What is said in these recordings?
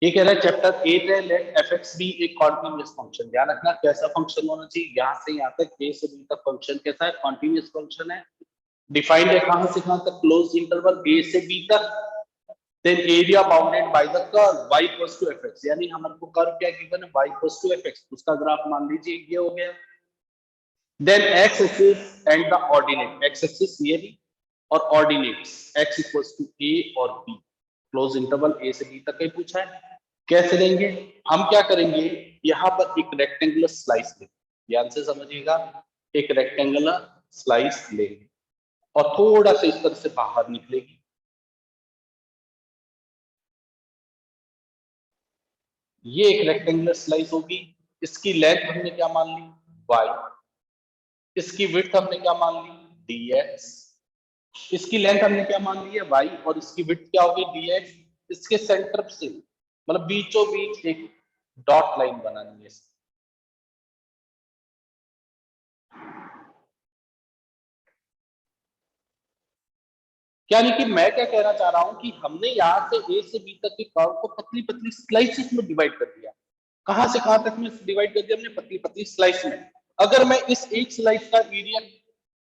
ये कह रहा है चैप्टर 8 है, लेट एफ एक्स बी एक कॉन्टिन्यूअस फंक्शन। ध्यान रखना कैसा फंक्शन होना चाहिए, यहाँ से यहाँ तक ए से बी तक फंक्शन कैसा है, कॉन्टिन्यूअस फंक्शन है। डिफाइंड है कहां से कहां तक, क्लोज इंटरवल ए से बी तक। Then area bounded by the curve y equals to fx, यानी हमारे को कर्व क्या गिवन है, y इक्वल्स टू fx, उसका ग्राफ मान लीजिए ये हो गया। Then x axis and the ordinate, x axis ये भी और ordinates x equals to a और b, क्लोज इंटरवल a से b तक का ही पूछा है। कैसे लेंगे, हम क्या करेंगे, यहाँ पर एक रेक्टेंगुलर स्लाइस लेंगे, ध्यान से समझिएगा, एक रेक्टेंगुलर स्लाइस लेंगे और थोड़ा सा इस तरह से बाहर निकलेगी। ये एक रेक्टेंगुलर स्लाइस होगी, इसकी लेंथ हमने क्या मान ली, y, इसकी विड्थ हमने क्या मान ली, dx, इसकी लेंथ हमने क्या मान ली है y, और इसकी विड्थ क्या होगी dx। इसके सेंटर से मतलब बीचों बीच एक डॉट लाइन बनानी है। यानी कि मैं क्या कहना चाह रहा हूं कि हमने यहां से ए से बी तक के कर्व को पतली पतली स्लाइसेस में डिवाइड कर दिया। कहां से कहां तक में डिवाइड कर दिया हमने, पतली पतली स्लाइस में। अगर मैं इस एक स्लाइस का एरिया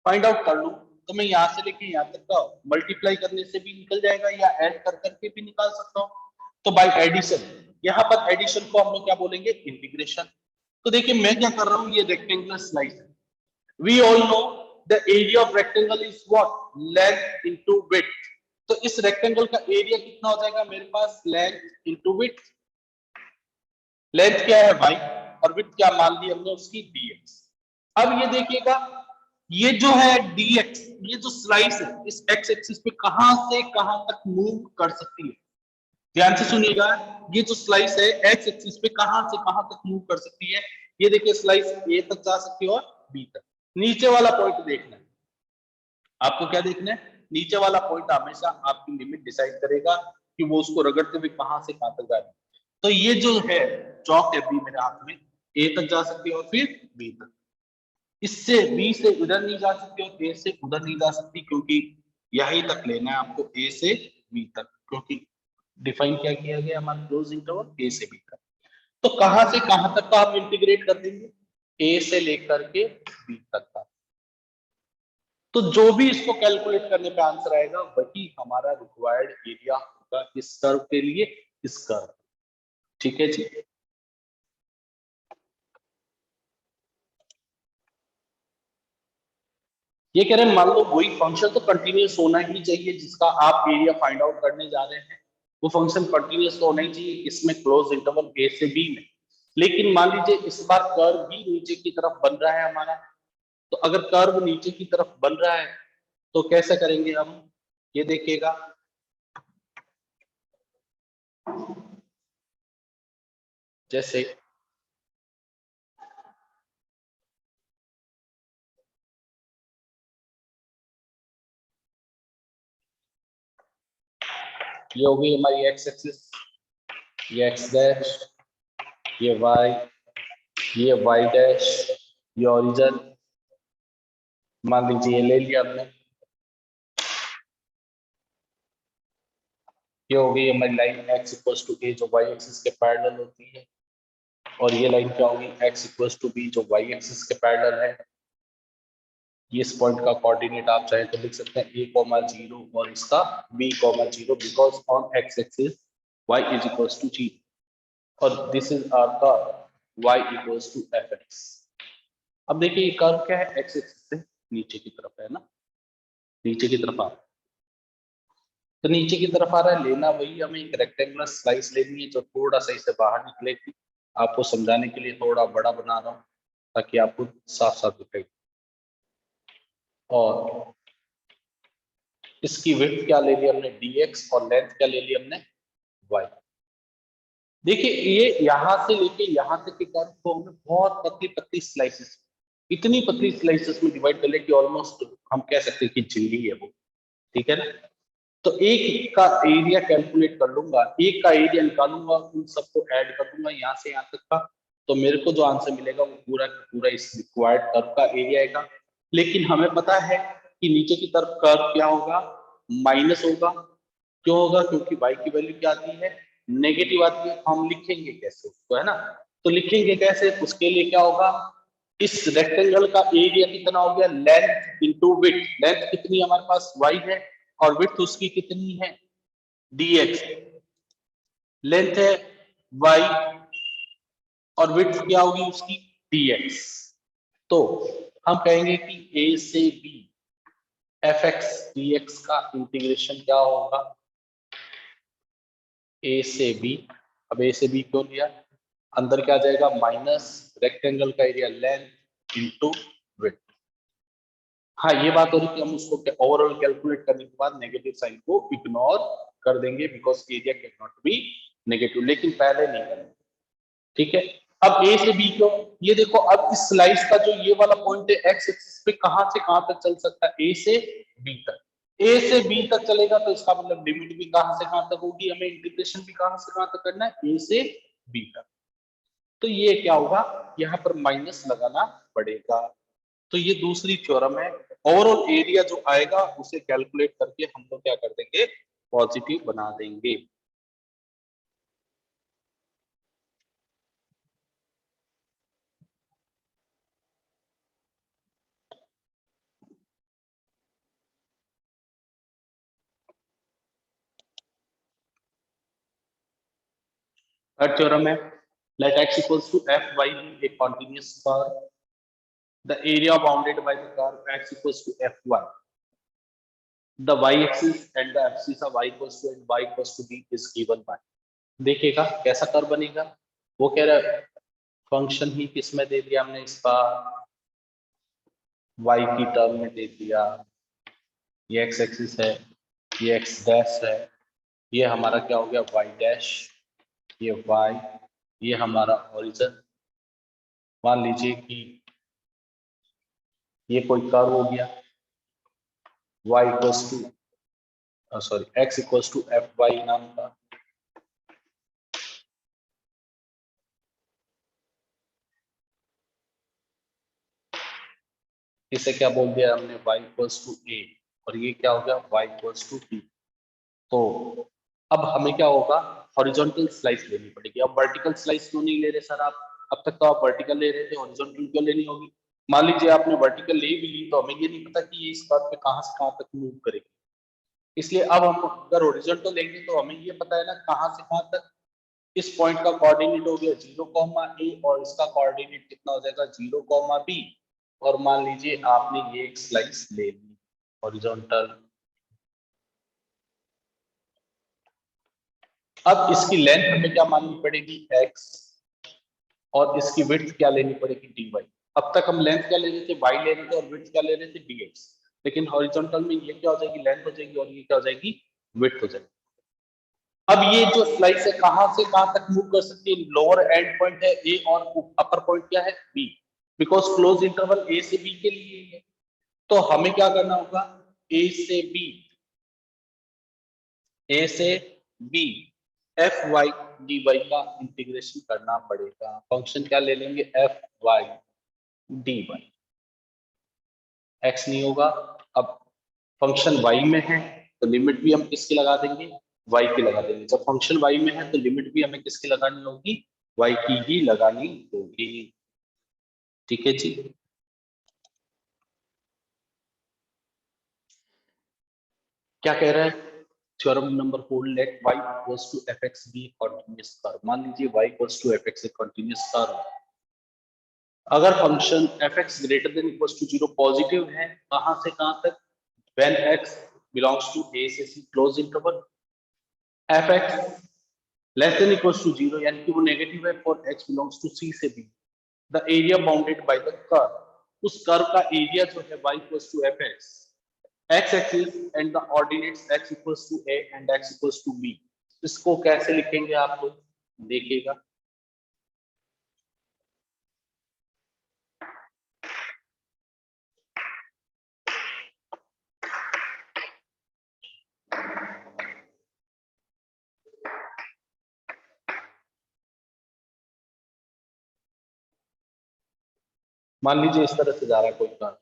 फाइंड आउट कर लूं तो मैं यहां से लेके यहां तक का मल्टीप्लाई करने से भी निकल जाएगा, या ऐड कर करके भी निकाल सकता हूं। तो बाय एडिशन, यहां पर एडिशन को हम लोग क्या बोलेंगे, इंटीग्रेशन। तो देखिए मैं क्या कर रहा हूं, ये रेक्टेंगुलर स्लाइस है। We all know the area of rectangle is what? Length into width. तो इस रेक्टेंगल का एरिया कितना हो जाएगा मेरे पास, लेंथ इंटू विड्थ। लेंथ क्या है y और विड्थ क्या मान ली हमने उसकी dx। अब ये देखिएगा, ये जो है dx, ये जो स्लाइस है इस x एक्सिस पे कहां से कहां तक मूव कर सकती है। ध्यान से सुनिएगा, ये जो स्लाइस है x एक्सिस पे कहां से कहां तक मूव कर सकती है। ये देखिए स्लाइस a तक जा सकती है और b तक। नीचे वाला पॉइंट देखना है आपको, क्या देखना है, नीचे वाला पॉइंट हमेशा आपकी लिमिट डिसाइड करेगा कि वो उसको रगड़ते हुए कहां से कहां तक जा रही है। तो ये जो है चौक है बी मेरे हाथ में, ए तक जा सकती है और फिर बी तक। इससे बी से उधर नहीं जा सकती और ए से उधर नहीं जा सकती, क्योंकि यहीं तक लेना है आपको ए से बी तक, क्योंकि डिफाइन क्या किया गया हमारा, क्लोज इंटरवल ए से बी तक। तो कहां से कहां तक का हम इंटीग्रेट कर देंगे, ए से लेकर के बी तक का। तो जो भी इसको कैलकुलेट करने पे आंसर आएगा वही हमारा रिक्वायर्ड एरिया होगा इस कर्व के लिए, इस कर्व। ठीक है जी। ये कह रहे हैं मान लो वही फंक्शन तो कंटिन्यूअस होना ही चाहिए जिसका आप एरिया फाइंड आउट करने जा रहे हैं, वो फंक्शन कंटिन्यूअस तो होना ही चाहिए इसमें क्लोज इंटरवल ए से बी में। लेकिन मान लीजिए इस बार कर्व भी नीचे की तरफ बन रहा है हमारा। तो अगर कर्व नीचे की तरफ बन रहा है तो कैसे करेंगे हम, ये देखिएगा, जैसे ये हो गई हमारी एक्स एक्सिस, ये एक्स डैश, ये वाई, ये वाई डैश, ये ओरिजिन मान लीजिए ले लिया हमने। ये हो गई हमारी लाइन एक्स इक्वल्स टू ए जो वाई एक्सिस के पैरेलल होती है, और ये लाइन क्या होगी, एक्स इक्वल्स टू बी जो वाई एक्सिस के पैरेलल है। ये इस पॉइंट का कोऑर्डिनेट आप चाहे तो लिख सकते हैं a,0 और इसका b,0, because on X axis y is equals to 0 और this is our curve y equals to fx। अब देखिए ये कर्व क्या है, एक्स एक्सिस से नीचे की तरफ है ना, नीचे की तरफ आ रहा है। तो नीचे की तरफ आ रहा है, लेना वही हमें एक रेक्टेंगुलर स्लाइस लेनी है जो थोड़ा सा इससे बाहर निकलेगी। आपको समझाने के लिए थोड़ा बड़ा बना रहा हूं ताकि आपको साफ साफ दिखाई। और इसकी विड्थ क्या ले ली हमने dx और लेंथ क्या ले ली हमने y। देखिए ये यहां से लेके यहां तक के कर्व को हमने बहुत पतली पतली स्लाइसेस, इतनी पतली स्लाइसेस में डिवाइड कर ले कि ऑलमोस्ट हम कह सकते हैं कि झिल्ली है वो। ठीक है ना। तो एक का एरिया कैलकुलेट कर लूंगा, एक का एरिया निकालूंगा, उन सबको ऐड कर दूंगा यहाँ से यहाँ तक का, तो मेरे को जो आंसर मिलेगा वो पूरा पूरा इस रिक्वायर्ड कर्व का एरिया आएगा। लेकिन हमें पता है कि नीचे की तरफ कर्व क्या होगा, माइनस होगा। क्यों होगा, क्योंकि y की वैल्यू क्या आती है नेगेटिव आती है, हम लिखेंगे कैसे उसको, है ना? तो लिखेंगे कैसे, उसके लिए क्या होगा, इस रेक्टेंगल का एरिया कितना हो गया, लेंथ इंटू विड्थ। लेंथ कितनी हमारे पास y है और विड्थ उसकी कितनी है dx। लेंथ है y और विड्थ क्या होगी उसकी dx। तो हम कहेंगे कि a से b fx dx का इंटीग्रेशन क्या होगा, a से b। अब a से b क्यों लिया, अंदर क्या जाएगा माइनस रेक्टेंगल का एरिया लेंथ इंटू विड्थ। हाँ ये बात हो रही कि हम उसको ओवरऑल कैलकुलेट करने के बाद नेगेटिव साइन को इग्नोर कर देंगे because area can not be negative, लेकिन पहले नहीं करेंगे। ठीक है, अब ए से बी को, ये देखो अब इस स्लाइस का जो ये वाला पॉइंट है एक्स एक्सिस पे कहां से कहां तक चल सकता है, ए से बी तक। ए से बी तक चलेगा तो इसका मतलब लिमिट भी कहां से कहां तक होगी, हमें इंटीग्रेशन भी कहां से कहां तक करना है, ए से बी तक। तो ये क्या होगा, यहाँ पर माइनस लगाना पड़ेगा। तो ये दूसरी थ्योरम है। ओवरऑल एरिया जो आएगा उसे कैलकुलेट करके हम लोग क्या कर देंगे, पॉजिटिव बना देंगे। थर्ड थ्योरम है, let x equals to fy be a continuous curve, the area bounded by the curve x equals to fy, the y-axis and the axis of y equals to and y equals to b is given by। देखिएगा कैसा curve बनेगा, वो कह रहा है function ही किस में दे दिया हमने, इसका y की टर्म में दे दिया, ये x एक्सिस है, ये x डैश है, ये हमारा क्या हो गया y डैश, ये y, ये हमारा ओरिजिन। मान लीजिए कि ये कोई कर्व हो गया, y equals to sorry x equals to F Y नाम का, इसे क्या बोल दिया हमने, y इक्वल्स टू a, और ये क्या हो गया y इक्वल्स टू b। तो अब हमें क्या होगा, हॉरिजॉन्टल स्लाइस लेनी पड़ेगी। अब वर्टिकल स्लाइस क्यों नहीं ले रहे सर आप, अब तक तो आप वर्टिकल ले रहे थे, हॉरिजॉन्टल क्यों लेनी होगी? मान लीजिए आपने वर्टिकल ले भी ली तो हमें ये नहीं पता कि ये इस कर्व पे कहां से कहां तक मूव करेगी, इसलिए अब हम अगर हॉरिजॉन्टल लेंगे तो हमें ये पता है ना कहां से कहां तक। इस पॉइंट का कोऑर्डिनेट हो गया 0, a और इसका कोऑर्डिनेट कितना हो जाएगा 0, b। और मान लीजिए आपने ये एक स्लाइस ले ली हॉरिजॉन्टल, अब इसकी लेंथ हमें क्या माननी पड़ेगी x, और इसकी विड्थ क्या लेनी पड़ेगी dy। अब तक हम लेंथ क्या ले रहे थे, y ले रहे थे, और विड्थ क्या ले रहे थे dx। लेकिन हॉरिजॉन्टल में ये क्या हो जाएगी, लेंथ हो जाएगी, और ये क्या हो जाएगी, विड्थ हो जाएगी। अब ये जो स्लाइस है कहां से कहां तक मूव कर सकती है, लोअर एंड पॉइंट है ए और अपर पॉइंट क्या है बी, बिकॉज क्लोज इंटरवल ए से बी के लिए है। तो हमें क्या करना होगा, ए से बी, ए से B F Y D Y का इंटीग्रेशन करना पड़ेगा। फंक्शन क्या ले लेंगे, F Y D Y, X नहीं होगा। अब फंक्शन y में है तो लिमिट भी हम किसकी लगा देंगे, y की लगा देंगे। जब फंक्शन y में है तो लिमिट भी हमें किसकी लगानी होगी, y की ही लगानी होगी। ठीक है जी। क्या कह रहा है theorem number 4, let y equals to fx be continuous curve. मान लीजिए y इक्वल्स टू fx एक कंटीन्यूअस कर्व, अगर function fx greater than equals to 0 positive है, कहां से कहां तक, when x belongs to a से c close interval, fx less than equals to 0 यानी कि वो नेगेटिव है for x belongs to c से b, the area bounded by the curve, उस कर्व का एरिया जो है y equals to fx, x axis and the ordinates x equals to a and x equals to b। इसको कैसे लिखेंगे आप लोग, देखिएगा। मान लीजिए इस तरह से जा रहा है कोई कर्व,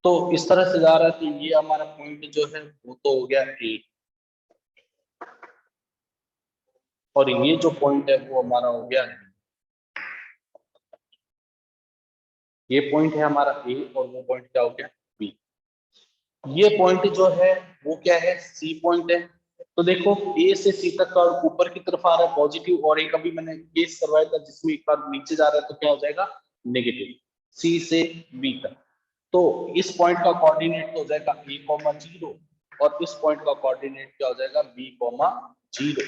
तो इस तरह से जा रहा है तो ये हमारा पॉइंट जो है वो तो हो गया a, और ये जो पॉइंट है वो हमारा हो गया है, ये पॉइंट है हमारा ए और वो पॉइंट क्या हो गया बी। ये पॉइंट जो है वो क्या है, सी पॉइंट है। तो देखो ए से सी तक का ऊपर की तरफ आ रहा है पॉजिटिव, और एक अभी मैंने केस करवाया था जिसमें एक बार नीचे जा रहा है तो क्या हो जाएगा नेगेटिव, सी से बी तक। तो इस पॉइंट का कोऑर्डिनेट हो जाएगा ए कॉमा 0, और इस पॉइंट का कोऑर्डिनेट क्या हो जाएगा बी कॉमा 0,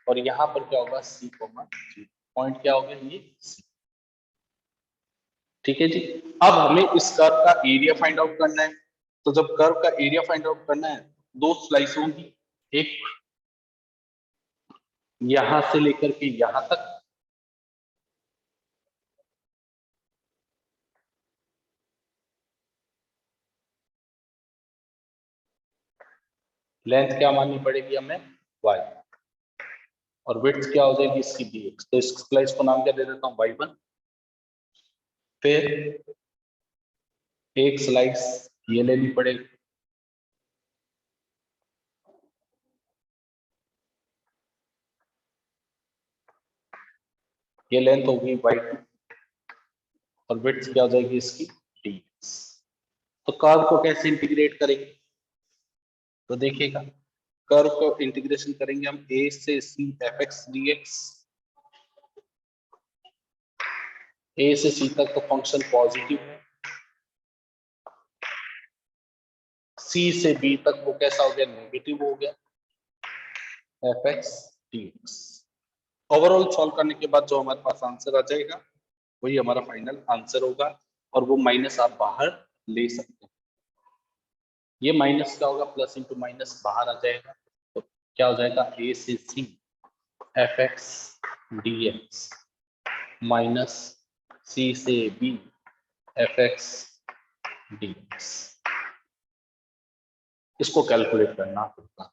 और यहाँ पर क्या होगा सी कॉमा 0। पॉइंट क्या हो गया ये सी। ठीक है जी। अब हमें इस कर्व का एरिया फाइंड आउट करना है। तो जब कर्व का एरिया फाइंड आउट करना है, दो स्लाइस होंगी, एक यहां से लेकर के यहां तक, लेंथ क्या माननी पड़ेगी हमें y, और विड्थ क्या हो जाएगी इसकी dx। तो इस स्लाइस को नाम क्या दे देता हूँ y1। फिर एक स्लाइस ये लेनी पड़ेगी, ये लेंथ होगी y2, और विड्थ क्या हो जाएगी इसकी dx। तो कर्व को कैसे इंटीग्रेट करेंगे, तो देखिएगा कर्व को इंटीग्रेशन करेंगे हम a से c fx dx, a से c तक तो फंक्शन पॉजिटिव है, c से b तक वो कैसा हो गया नेगेटिव हो गया fx dx। ओवरऑल सॉल्व करने के बाद जो हमारे पास आंसर आ जाएगा वही हमारा फाइनल आंसर होगा, और वो माइनस आप बाहर ले सकते हैं। ये माइनस क्या होगा, प्लस इंटू माइनस बाहर आ जाएगा, तो क्या हो जाएगा a से c fx dx minus c से b fx dx। इसको कैलकुलेट करना होगा।